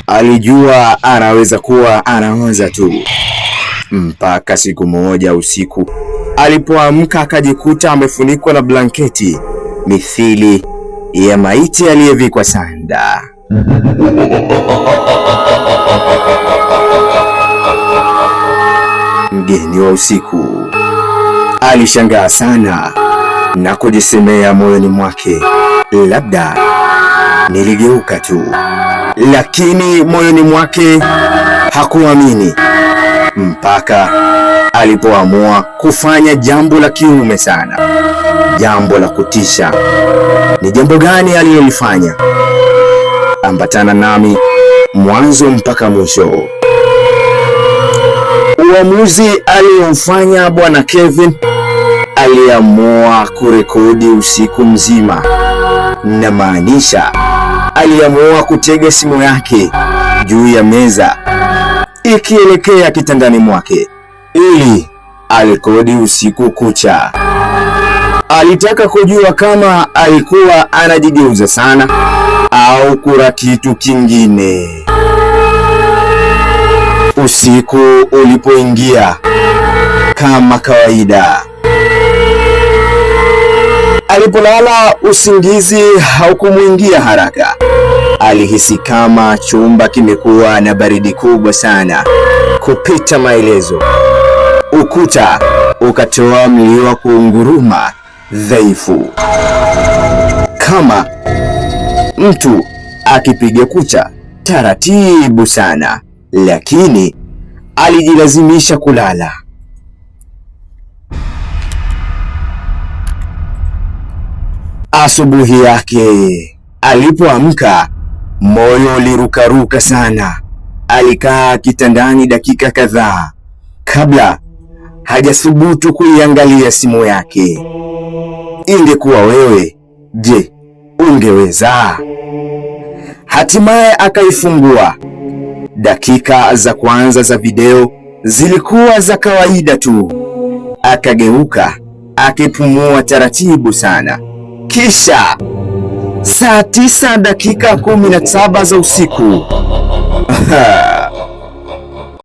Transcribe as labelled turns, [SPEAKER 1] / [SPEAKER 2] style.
[SPEAKER 1] Alijua anaweza kuwa anawaza tu, mpaka siku moja usiku alipoamka akajikuta amefunikwa na blanketi mithili ya maiti aliyevikwa sanda. Mgeni wa usiku alishangaa sana na kujisemea moyoni mwake, labda niligeuka tu. Lakini moyoni mwake hakuamini mpaka alipoamua kufanya jambo la kiume sana, jambo la kutisha. Ni jambo gani alilolifanya? Ambatana nami mwanzo mpaka mwisho. Uamuzi aliofanya Bwana Kevin, aliamua kurekodi usiku mzima. Na maanisha, aliamua kutega simu yake juu ya meza ikielekea kitandani mwake ili arekodi usiku kucha. Alitaka kujua kama alikuwa anajigeuza sana au kuna kitu kingine. Usiku ulipoingia, kama kawaida, alipolala usingizi haukumuingia haraka. Alihisi kama chumba kimekuwa na baridi kubwa sana kupita maelezo. Ukuta ukatoa mlio wa kuunguruma dhaifu, kama mtu akipiga kucha taratibu sana, lakini alijilazimisha kulala. Asubuhi yake alipoamka, moyo ulirukaruka sana. Alikaa kitandani dakika kadhaa kabla hajathubutu kuiangalia simu yake. Ingekuwa wewe, je, ungeweza? Hatimaye akaifungua. Dakika za kwanza za video zilikuwa za kawaida tu. Akageuka akipumua taratibu sana. Kisha saa 9 dakika 17 za usiku